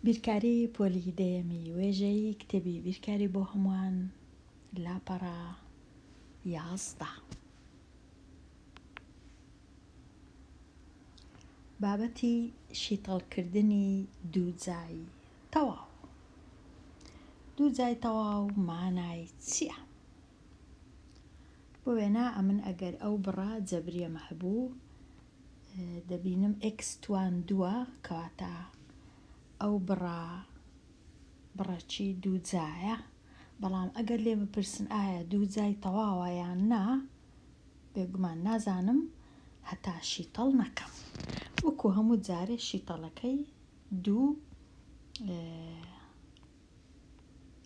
بیرکاری پۆلیدەیەمی وێژەی کتێبی بیرکاری بۆ هەمووان لاپەڕە 11. بابەتی شیتەڵکردنی دووجای تەواو. دووجای تەواو مانای چییە؟ بۆ وێنە ئەمن ئەگەر ئەو بڕە جەبریەمە هەبوو دەبینم x توان 2 کەواتە ئەو بڕەچی دووجایە، بەڵام ئەگەر لێ بپرسن ئایا دووجای تەواوە یان نا، بێگومان نازانم هەتا شیتەڵ نەکەم. وەکو هەموو جارێ شیتەڵەکەی دوو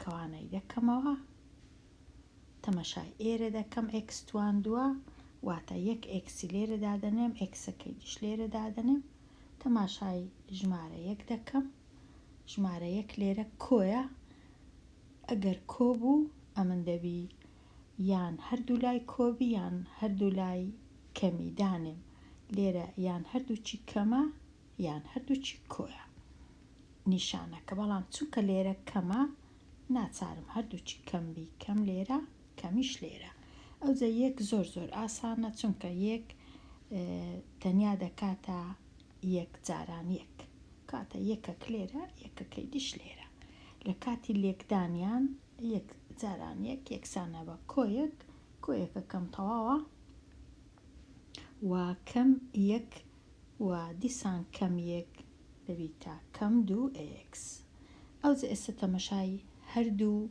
کەوانەی دەکەمەوە، تەمەشای ئێرە دەکەم x توان 2 واتە یەک ئێکسی لێرە دادەنێم، ئێکسەکەی دیش لێرە دادەنێم، تەماشای ژمارە یەک دەکەم، ژمارە یەک لێرە کۆیە، ئەگەر کۆ بوو ئەمن دەبی یان هەردوو لای کۆبی یان هەردوو لای کەمی دانێم لێرە، یان هەردووچی کەمە یان هەردووچی کۆیە نیشانەکە، بەڵام چونکە لێرە کەمە ناچارم هەردووچی کەم بی، کەم لێرە کەمیش لێرە. ئەوجا یەک زۆر زۆر ئاسانە، چونکە یەک تەنیا دەکاتە یەک جاران یەک، کاتە یەکەک لێرە یەکەکەی دیش لێرە. لە کاتی لێکدانیان یەک جاران یەک یەکسانە بە کۆیەک، کۆیەکەکەم تەواوە و کەم یەک و دیسان کەم یەک دەبیتە کەم 2x. ئەوجا ئێستا تەمەشای هەردوو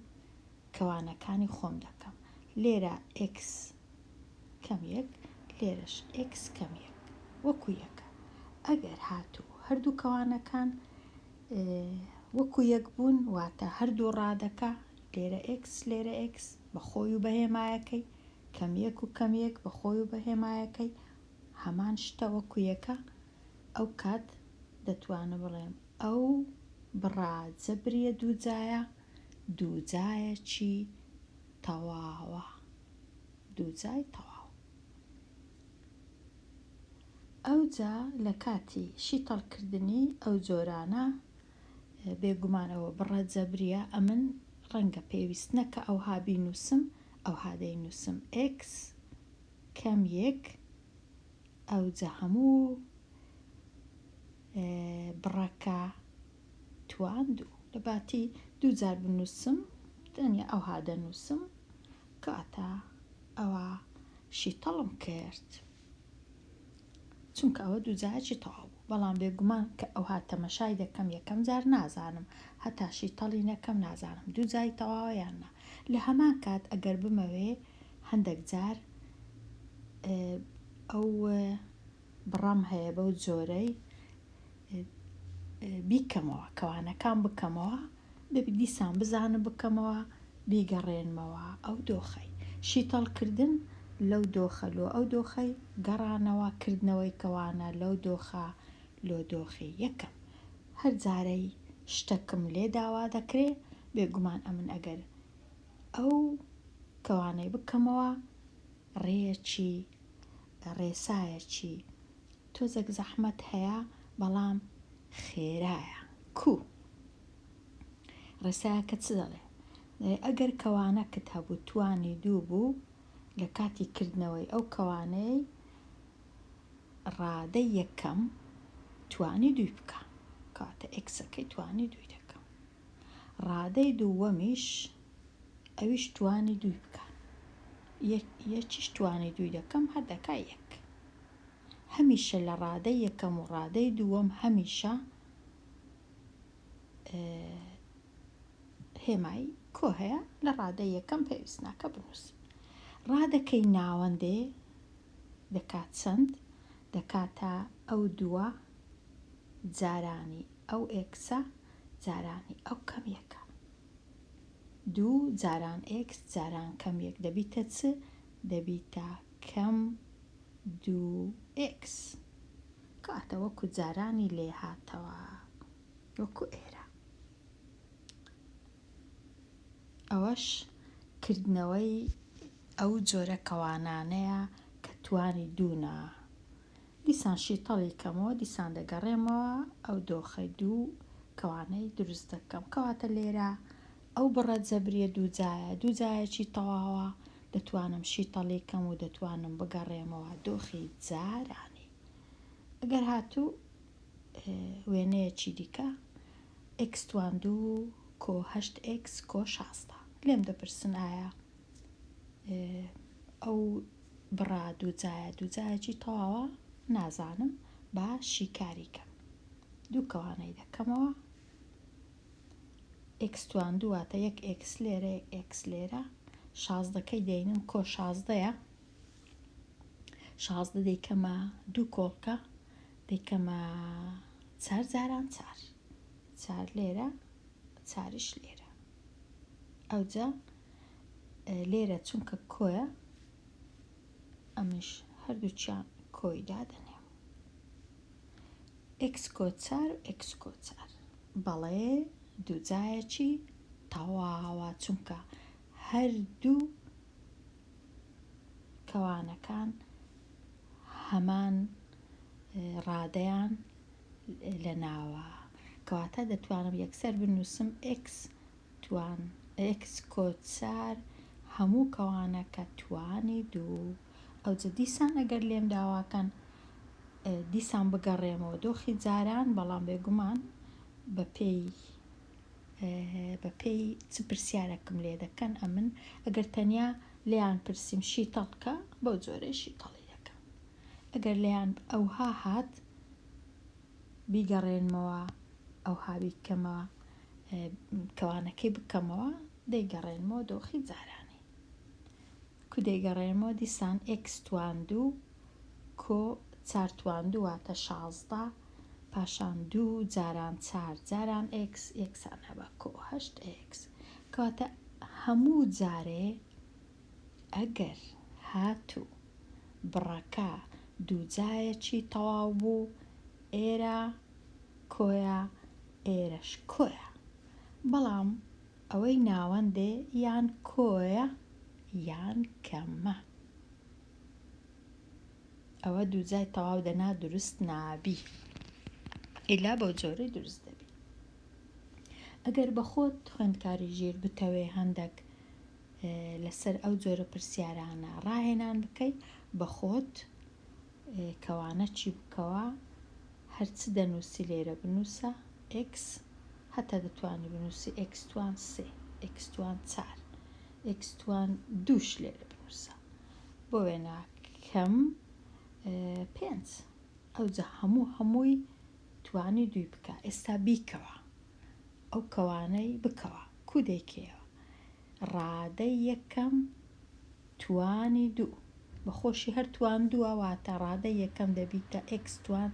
کەوانەکانی خۆم دەکەم، لێرە x کەم یەک، لێرەش x کەم یەک وەکو یەکە. ئەگەر هاتوو هەردوو کەوانەکان وەکو یەک بوون واتە هەردوو ڕادەکە، لێرە x لێرە x بەخۆی و بەهێمایەکەی، کەم یەک و کەم یەک بەخۆی و بەهێمایەکەی هەمان شتە وەکو یەکە، ئەو کات دەتوانم بڵێم ئەو بڕا جەبریە دووجایە، دووجایەکی تەواوە، دووجای تەواو. ئەوجا لە کاتی شیتەڵکردنی ئەو جۆرانە بێگومانەوە بڕە جەبریە، ئەمن ڕەنگە پێویست نەکە ئەوها بینووسم، ئەوها دەینووسم x کەم یەک، ئەوجا هەموو بڕەکە توان 2 لە باتی دووجار بنووسم تەنیا ئەوها دەنووسم، کاتە ئەوە شیتەڵم کرد، چونکە ئەوە دووجایەکی تەواو بوو. بەڵام بێگومان کە ئەوها تەمەشای دەکەم یەکەم جار نازانم، هەتا شیتەڵی نەکەم نازانم دووجای تەواوە یان نا. لە هەمان کات ئەگەر بمەوێ هەندێک جار ئەو بڕەم هەیە بەو جۆرەی بیکەمەوە، کەوانەکان بکەمەوە، دەبی دیسان بزانم بکەمەوە، بیگەڕێنمەوە ئەو دۆخەی شیتەڵکردن لەو دۆخە لۆ ئەو دۆخەی گەڕانەوە، کردنەوەی کەوانە لەو دۆخە لۆ دۆخی یەکەم. هەر جارەی شتەکم لێ داوا دەکرێ، بێگومان ئەمن ئەگەر ئەو کەوانەی بکەمەوە ڕێسایەکی تۆزێک زەحمەت هەیە، بەڵام خێرایە. ڕێسایەکە چ دەڵێ؟ ئەگەر کەوانەکەت هەبوو توانی 2 بوو، لە کاتی کردنەوەی ئەو کەوانەی ڕادەی یەکەم توانی 2 بکە، کاتە ئێکسەکەی توانی 2 دەکەم، ڕادەی دووەمیش ئەویش توانی 2 بکە، یەکیش توانی 2 دەکەم، هەر دەکا یەک. هەمیشە لە ڕادەی یەکەم و ڕادەی دووەم هەمیشە هێمای کۆ هەیە، لە ڕادەی یەکەم پێویست ناکە بنووسم. ڕادەکەی ناوەندێ دەکات چەند؟ دەکاتە ئەو دووە جارانی ئەو ئێکسە جارانی ئەو کەم یەکە، 2 جاران x جاران کەم یەک دەبیتە چ؟ دەبیتە کەم 2x، کاتە وەکو جارانی لێ هاتەوە، وەکو ئێرە. ئەوەش کردنەوەی ئەو جۆرە کەوانانەیە کە توانی 2 دیسان شیتەڵی کەمەوە، دیسان دەگەڕێمەوە ئەو دۆخەی 2 کەوانەی دروست دەکەم. کەواتە لێرە ئەو بڕە جەبریە دووجایەکی تەواوە دەتوانم شیتەڵێکەم و دەتوانم بگەڕێمەوە دۆخی جارانی. ئەگەر هاتوو وێنەیەکی دیکە x² کۆ 8x کۆ 16 لێم دەپرسن ئایا ئەو بڕا دووجایەکی تەواوە نازانم با شیکاریکەم. دوو کەوانەی دەکەمەوە x² واتە 1x لێرە 1x لێرە 16کەی دێنم کۆ 16ەیە 16 دەیکەمە دوو کۆڵکە دەیکەمە 4 جاران 4 لێرە 4ش لێرە. ئەوجا لێرە چونکە کۆیە ئەمش هەردووچیان کۆی دادەنێم x کۆ 4 x کۆ 4 بەڵێ دووجایەکی تەواوە چونکە هەردوو کەوانەکان هەمان ڕادەیان لە ناوە. کەواتە دەتوانم یەکسەر بنووسم x کۆ 4 هەموو کەوانەکە توانی 2. ئەوجا دیسان ئەگەر لێم داواکەن دیسان بگەڕێمەوە دۆخی جاران بەڵام بێگومان بە پێی چ پرسیارەکەم لێ دەکەن ئەمن ئەگەر تەنیا لێیان پرسیم شیتەڵکە بەو جۆرەی شیتەڵی دەکەم. ئەگەر لێیان ئەوها هات بیگەڕێنمەوە ئەوها بیکەمەوە کەوانەکەی بکەمەوە دەیگەڕێنمەوە دۆخی جارانی. کو دەیگەڕێنمەوە دیسان x² کۆ 4² واتە 16 پاشان 2 جاران 4 جاران x یەکسان هەبە کۆ 8x. کەواتە هەموو جارێ ئەگەر هاتوو بڕەکە دووجایەکی تەواو بوو ئێرە کۆیە ئێرەش کۆیە، بەڵام ئەوەی ناوەندێ یان کۆیە یان کەمە. ئەوە دووجای تەواو دەنا دروست نابی ئیلا بەو جۆرەی دروست دەبی. ئەگەر بە خۆت خوێندکاری ژیر بتەوێ هەندێک لەسەر ئەو جۆرە پرسیارانە ڕاهێنان بکەی بە خۆت کەوانە چی بکەوە هەرچ دەنووسی لێرە بنووسە x هەتا دەتوانی بنووسی x² 3 x² 4 x² 2ش لێرە بنووسە بۆ وێنە کەم 5. ئەوجا هەمووی توانی 2 بکە. ئێستا بیکەوە ئەو کەوانەی بکەوە کو دەیکەوە ڕادەی یەکەم توانی 2 بەخۆشی هەر توان 2 واتە ڕادەی یەکەم دەبیتە x² 4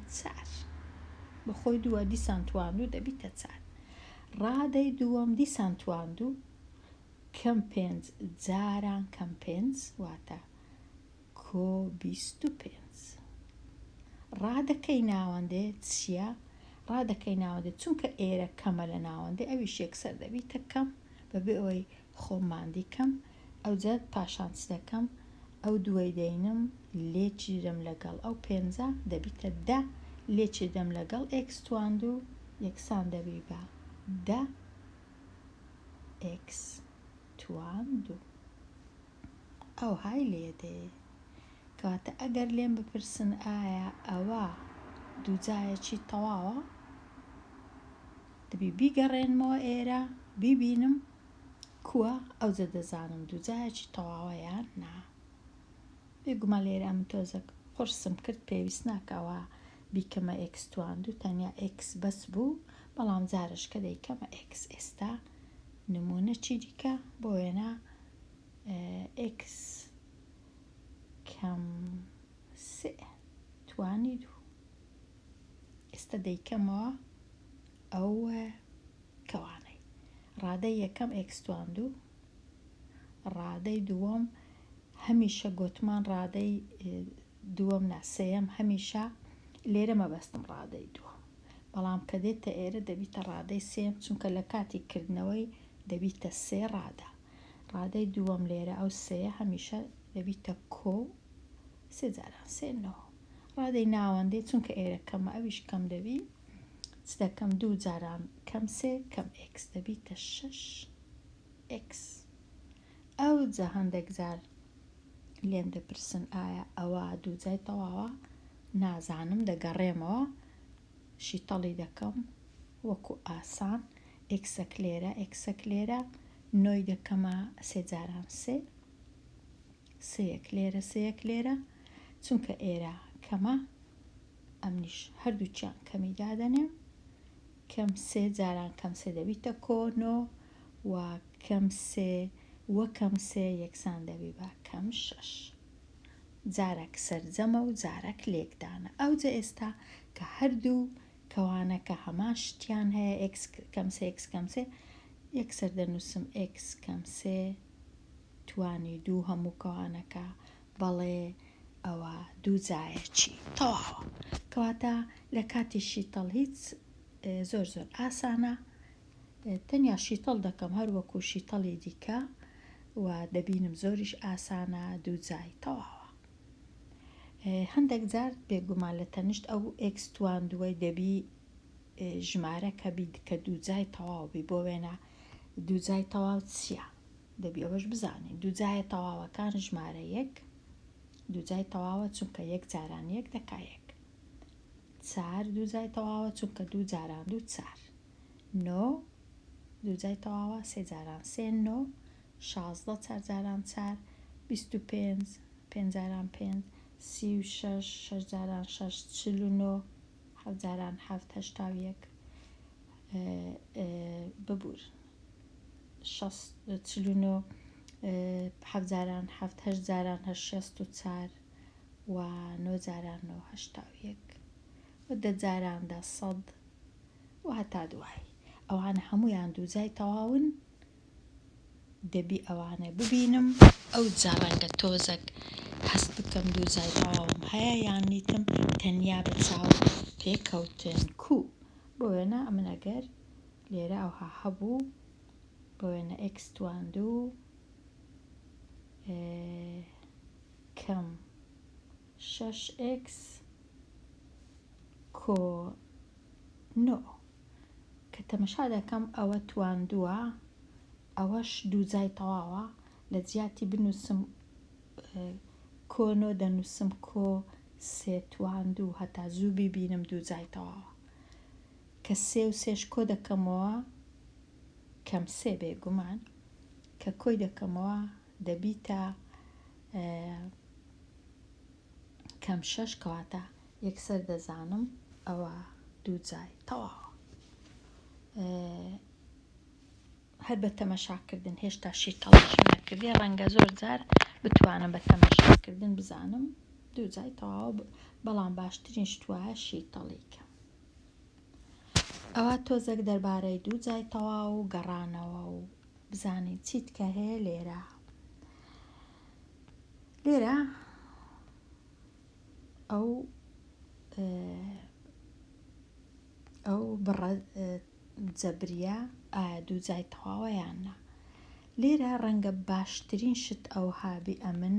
بەخۆی 2 دیسان توان 2 دەبیتە 4. ڕادەی دووەم دیسان توان 2 کەم 5 جاران کەم 5 واتە کۆ 25. ڕادەکەی ناوەندێ چییە؟ ڕادەکەی ناوەندێ چونکە ئێرە کەمە لە ناوەندێ ئەویش یەکسەر دەبیتە کەم بەبێ ئەوەی خۆماندی کەم. ئەوجا پاشان چ دەکەم ئەو دووەی دەینم لێکی دەم لەگەڵ ئەو 5 دەبیتە 10 لێکی دەم لەگەڵ x² 2 یەکسان دەبی بە 10 x² 2 ئەو های لێدێ. کەواتە ئەگەر لێم بپرسن ئایا ئەوە دووجایەکی تەواوە دەبی بیگەڕێنمەوە ئێرە بیبینم کووە ئەوجا دەزانم دووجایەکی تەواوە یان نا. بێگومان لێرە من تۆزە قورسم کرد پێویست ناکەوە بیکەمە x² 2 تەنیا x بەس بوو بەڵام جارش کە دەیکەمە x. ئێستا نمونە چی دیکە بۆ وێنە x کەم 3 توانی 2. ئێستا دەیکەمەوە ئەو کەوانەی ڕادەی یەکەم x² 2 ڕادەی دووەم هەمیشە گوتمان ڕادەی دووەم ناسەیەم هەمیشە لێرە مەبەستم ڕادەی دووەم بەڵام کە دێتە ئێرە دەبیتە ڕادەی سێم چونکە لە کاتی کردنەوەی دەبیتە 3 ڕادە. ڕادەی دووەم لێرە ئەو 3 هەمیشە دەبیتە کۆ 3 جاران 3 ڕادەی ناوەندێ چونکە ئێرە کەمە ئەویش کەم دەبی چ دەکەم 2 جاران کەم 3 کەم x دەبیتە 6x. ئەو جا هەندێک جار لێم دەپرسن ئایا ئەوە دووجای تەواوە؟ نازانم، دەگەڕێمەوە شیتەڵی دەکەم وەکو ئاسان ئێکسەک لێرە ئێکسەک لێرە نۆی دەکەمە 3 جاران 3 سەیەک لێرە سەیەک لێرە چونکە ئێرە کەمە ئەمنیش هەردووچیان کەمی دادەنێم کەم 3 جاران کەم 3 دەبیتە کۆنۆ و کەم 3 وە کەم 3 یەکسان دەبی بە کەم 6 جارێک سەرجەمە و جارێک لێکدانە. ئەوجا ئێستا کە هەردوو کەوانەکە هەمان شتیان هەیە x کەم 3 x کەم 3 یەکسەر دەنووسم x کەم 3 توانی 2 هەموو کەوانەکە بەڵێ ئەوە دووجایەکی تەواوە. کەواتە لە کاتی شیتەڵ هیچ زۆر ئاسانە، تەنیا شیتەڵ دەکەم هەر وەکو شیتەڵی دیکە و دەبینم زۆریش ئاسانە دووجای تەواوە. هەندێک جار بێگومان لە تەنیشت ئەو x تواندووەی دەبی ژمارەکە بیت کە دووجای تەواوبی بۆ وێنە دووجای تەواو چییە؟ دەبی ئەوەش بزانین دووجایە تەواوەکان ژمارە 1 دووجای تەواوە چونکە 1 جاران 1 دەکا 1 4 دووجای تەواوە چونکە 2 جاران 2 4 9 دووجای تەواوە 3 جاران 3 9 16 4 جاران 4 25 5 جاران 5 36 6 جاران 6 49 7 جاران 7 81 ببور 49 7 جاران 7 8 جاران 8 64 و 9 جاران 9 81 و 10 جاران 10 100 و هەتا دوای ئەوانە هەمویان دووجای تەواون دەبی ئەوانە ببینم ئەو جا ڕەنگە تۆزێک هەست بکەم دووجای تەواوم هەیە یان نیتم تەنیا بە چاو پێکەوتن کو بۆ وێنە ئەمن ئەگەر لێرە ئەوها هەبوو بۆ وێنە x تواندوو کەم 6x کۆ 9 کە تەمەشا دەکەم ئەوە تواندووە ئەوەش دووجای تەواوە لە جیاتی بنووسم کۆنۆ دەنووسم کۆ 3 تواندوو هەتا زوو ببینم دووجای تەواوە کە 3 و 3ش کۆ دەکەمەوە کەم 3 بێگومان کە کۆی دەکەمەوە دەبیتە کەم 6 کەواتە یەکسەر دەزانم ئەوە دووجای تەواوە. هەر بە تەمەشاکردن هێشتا شیتەڵیشم نەکردی ڕەنگە زۆر جار بتوانم بە تەمەشاکردن بزانم دووجای تەواوە بەڵام باشترین شت وایە شیتەڵیکە. ئەوە تۆزێک دەربارەی دووجای تەواو و گەڕانەوە و بزانین چیت کە هەیە لێرە ئەو بڕە جەبریە ئایا دووجای تەواوە یان نا. لێرە ڕەنگە باشترین شت ئەو هابی ئەمن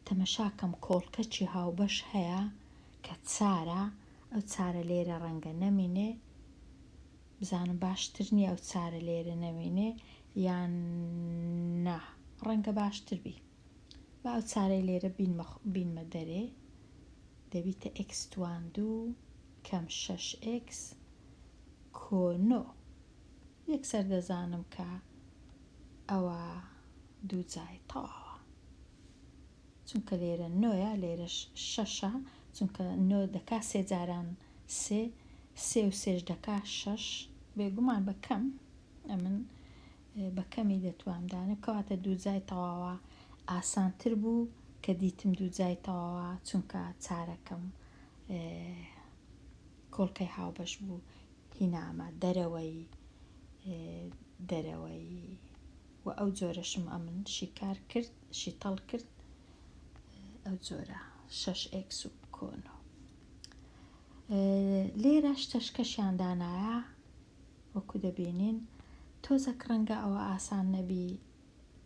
تەمەشاکەم کۆڵکەچی هاوبەش هەیە کە چارە ئەو چارە لێرە ڕەنگە نەمینێ بزانم باشتر نییە ئەو چارە لێرە نەمینێ یان نا ڕەنگە باشتر بی با ئەو چارەی لێرە بینمە دەرێ دەبیتە x تواندوو کەم 6x کۆ 9 یەکسەر دەزانم کە ئەوە دووجای تەواوە چونکە لێرە 9ە لێرە 6ە چونکە 9 دەکا 3 جاران 3 3 و 3ش دەکا 6 بێگومان بەکەم ئەمن بەکەمی دەتوامدانم کەواتە دووجای تەواوە ئاسانتر بوو کە دیتم دووجای تەواوە چونکە چارەکەم کۆڵکەی هاوبەش بوو هینامە دەرەوەی و ئەو جۆرەشم ئەمن شیکار کرد شیتەڵ کرد ئەو جۆرە 6x و کۆنۆ. لێرە شتەشکەشیان دانایە وەکو دەبینین تۆزەک ڕەنگە ئەوە ئاسان نەبی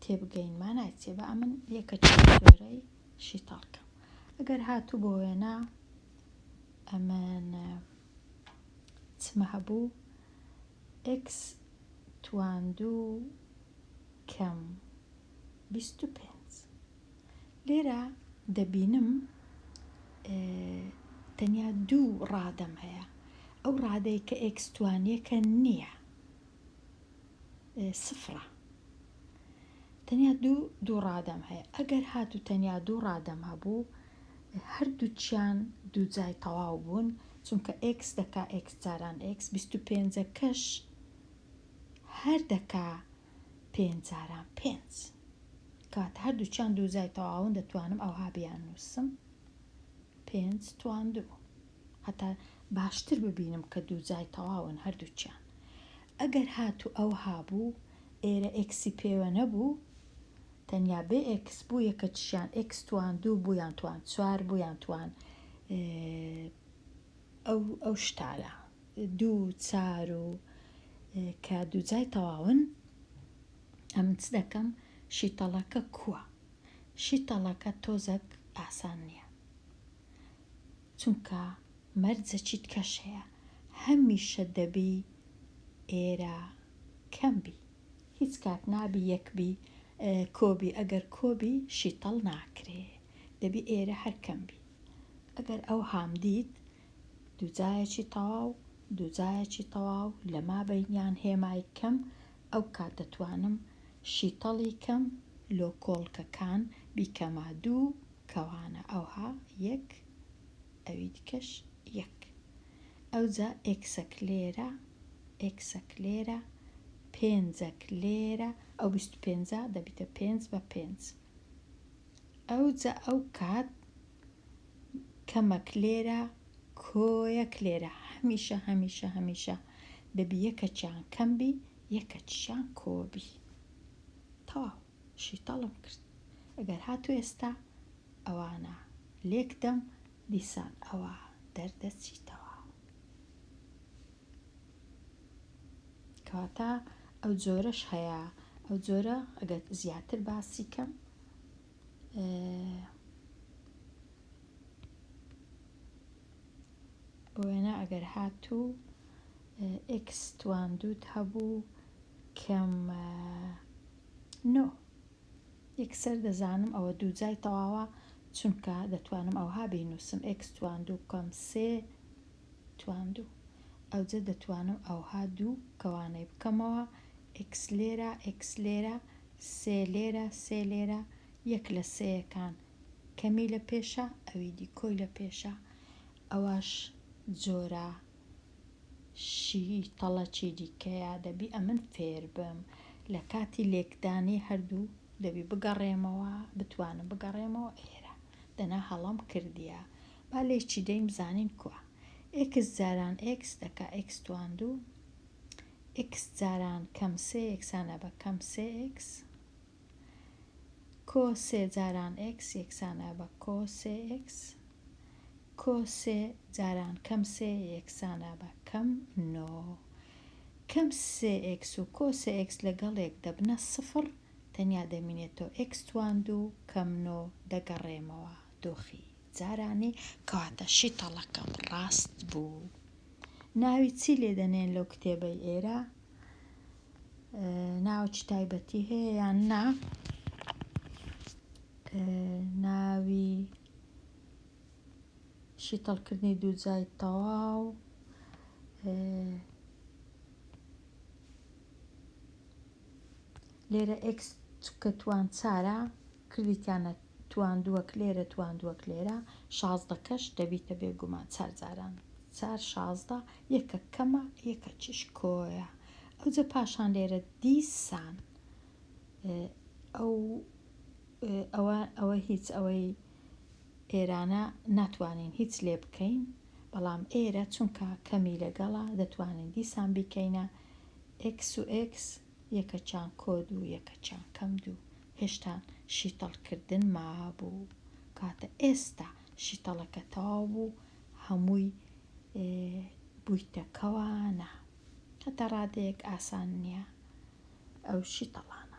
تێبگەینمان نایچێ بە ئەمن یەکە جۆرەی شیتەڵکەم ئەگەر هاتوو بۆ وێنە ئەمن چ مە هەبوو x تواندوو کەم 25. لێرە دەبینم تەنیا دوو ڕادەم هەیە. ئەو ڕادەی کە x توانیەکە نییە، سفرە. تەنیا دوو ڕادەم هەیە. ئەگەر هاتو تەنیا دوو ڕادەم هەبوو، هەردووچیان دوو جای تەواو بوون، چونکە x دەکا x جاران x، 25 کەش هەر دەکا 5 جاران 5. کات هەردووچیان دوو جای تەواون، دەتوانم ئەوها بیان نووسم 5 تواندوو. هەتا باشتر ببینم کە دوو جای تەواون هەردووچیان. ئەگەر هاتو ئەو هابوو، ئێرە ئێکسی پێوە نەبوو، تەنیا بێ ئێکس بوو، یەکەچیان ئێکس تواندوو بوو یان توان 4 بوو یان توان ئەو شتارە 2 4 و کە دوو جای تەواون، ئەم چ دەکەم؟ شیتەڵەکە کووە. شیتەڵەکە تۆزێک ئاسان نییە، چونکە مەرجە چیت کەش هەیە. هەمیشە دەبی ئێرە کەم بی، هیچ کات نابی یەکبی کۆبی. ئەگەر کۆبی شیتەڵ ناکرێ، دەبی ئێرە هەر کەم بی. ئەگەر ئەو هام دیت دوو جایەکی تەواو، دوو جایەکی تەواو لەما بەینیان هێمای کەم، ئەو کات دەتوانم شیتەڵی کەم لۆ کۆڵکەکان بیکەما 2 کەوانە ئەوها 1 ئەوی دیکەش 1. ئەوجا ئێکسەک لێرە، ئێکسەک لێرە، 5ەک لێرە، ئەو 25 دەبیتە 5 بە 5. ئەوجا ئەو کات کەمەک لێرە، کۆیەک لێرە. هەمیشە هەمیشە هەمیشە دەبی یەکەچیان کەم بی، یەکەچیان کۆبی. تەواو شیتەڵم کرد. ئەگەر هاتو ئێستا ئەوانە لێکدەم، دیسان ئەوە دەردەچیتەوە. کەواتە ئەو جۆرەش هەیە. ئەو جۆرە ئەگەر زیاتر باسی کەم، بۆ وێنە ئەگەر هاتوو x تواندووت هەبوو کەم 9، یەکسەر دەزانم ئەوە دوو جای تەواوە، چونکە دەتوانم ئەوها بینووسم x تواندوو کەم 3 تواندوو. ئەوجە دەتوانم ئەوها دوو کەوانەی بکەمەوە، x لێرە، x لێرە، 3 لێرە، 3 لێرە، 1 لە 3یەکان کەمی لە پێشە، ئەوی دی کۆی لە پێشە. ئەوەش جۆرە شیتەڵەکی دیکەیە. دەبی ئەمن فێر بم لە کاتی لێکدانی هەردوو، دەبی بگەڕێمەوە، بتوانم بگەڕێمەوە ئێرە. دەنا هەڵام کردیە، با لێکی دەیم بزانین کووە. x جاران x دەکا x تواندوو، x جاران کەم 3 یەکسانە بە کەم 3x، کۆ 3 جاران x یەکسانە بە کۆ 3x، کۆ 3 جاران کەم 3 یەکسانە بە کەم 9. کەم 3x و کۆ 3x لەگەڵێک دەبنە 0، تەنیا دەمینێتەوە x تواندوو کەم 9 دەگەڕێمەوە دۆخی جارانی. کەواتە شیتەڵەکەم ڕاست بوو. ناوی چی لێ دەنێن لەو کتێبەی ئێرە؟ ناوی تایبەتی هەیە یان نا؟ ناوی شیتەڵکردنی دوو جای تەواو، لێرە x کە توان 4 کردیتیانە تواندووەک لێرە، تواندووەک لێرە، 16 دەبیتە بێگومان 4 جاران 4 16، یەکە کەمە، یەکە چیش کۆیە. ئەوجە پاشان لێرە دیسان ئەوە هیچ ئەوەی ئێرانە ناتوانین هیچ لێ بکەین، بەڵام ئێرە چونکە کەمی لەگەڵا دەتوانین دیسان بیکەینە x و x یەکەچیان کۆ 2 یەکەچیان کەم 2. هێشتا شیتەڵکردن مابوو. کاتە ئێستا شیتەڵەکە تەواو بوو، هەمووی بوویتە کەوانە. هەتا ڕادەیەک ئاسان نییە ئەو شیتەڵانە.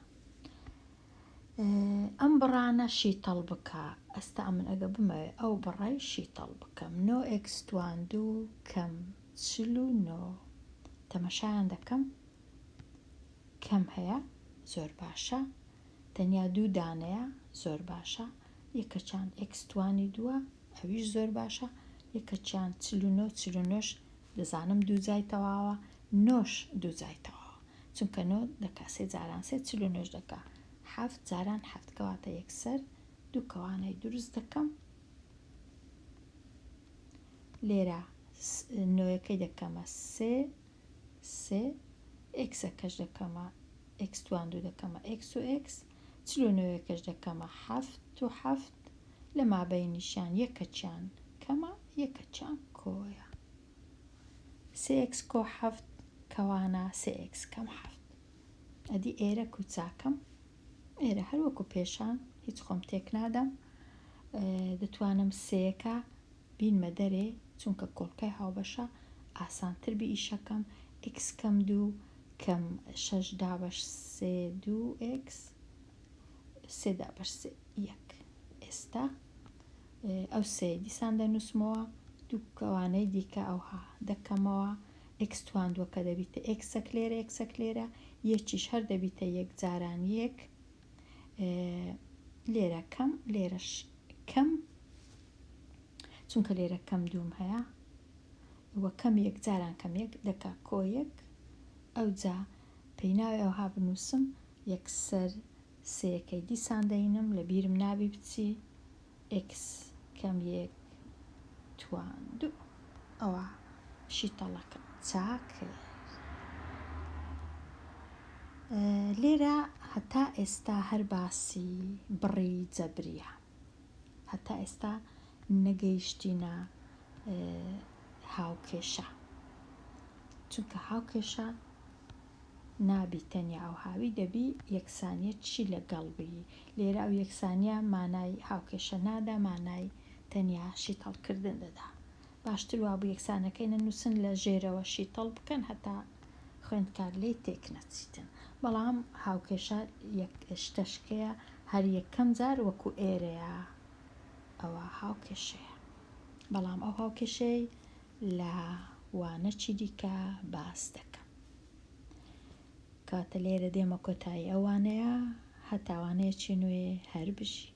ئەم بڕانە شیتەڵ بکە. ئەستا من ئەگە بمەوێ ئەو بڕای شیتەڵ بکەم. 9x تواندوو کەم 49 تەمەشایان دەکەم کەم هەیە زۆر باشە، تەنیا 2 دانەیە زۆر باشە، یەکەچیان x توانی 2 ئەویش زۆر باشە، یەکەچیان 49 دەزانم 2 جای تەواوە، 9 2 جای تەواوە، چونکە 9 دەکا 3 جاران 3 49 دەکا 7 جاران 7 کەواتە یەکسەر 2 کەوانەی دروست دەکەم. لێرە 9ەکەی دەکەمە 3 ئەکسەکەش دەکەمە x توان 2 دەکەمە x و x 49کەش دەکەمە 7 و 7 لە مابەینیشیان یەکەچیان کەمە یەکەچیان کۆیە 3x کۆ 7 کەوانە 3x کەم 7 ئەدی ئێرە کوچاکەم، ئێرە هەروەکو پێشان هیچ خۆم تێک نادەم، دەتوانم سەیەکە بینمە دەرێ چونکە کۆڵکەی هاوبەشە ئاسانتر بی ئیشەکەم x کەم 2 کەم 6 دابەش 3 2x 3 دابەش 3 1 ئێستا ئەو سێ دیسان دەنووسمەوە 2 کەوانەی دیکە ئەوها دەکەمەوە x توان 2 کە دەبیتە xەک لێرە xەک لێرە یەکیش هەر دەبیتە 1 جاران 1 لێرە کەم لێرەش کەم چونکە لێرە کەم 2 هەیە وە کەم 1 جاران کەم 1 دەکا کۆ 1 ئەو جا پێیناوی ئەوها بنووسم یەکسەر سەیەکەی دیسان دەینم لە بیرم نابی بچی x کەم 1 توان 2 ئەوە شیتەڵەکە چاکر. لێرە هەتا ئێستا هەر باسی بڕی جەبریە، هەتا ئێستا نەگەیشتینە هاوکێشە، چونکە هاوکێشە نابی تەنیا ئەو هاوی دەبی یەکسانیت چی لەگەڵبی، لێرە ئەو یەکسانیە مانای هاوکێشە نادا، مانای تەنیا شیتەڵکردن دەدا. باشتر وابوو یەکسانەکەی نەنووسن لە ژێرەوە شیتەڵ بکەن هەتا خوێندکار لێی تێک نەچیتن، بەڵام هاوکێشە شتەشکەیە هەر یەکەم جار وەکو ئێرەیە ئەوە هاوکێشەیە، بەڵام ئەو هاوکێشەی لە وانەکی دیکە باس دەکەم. کاتە لێرە دێمە کۆتایی ئەوانەیە هەتاوانەیەکی نوێ هەر بژی.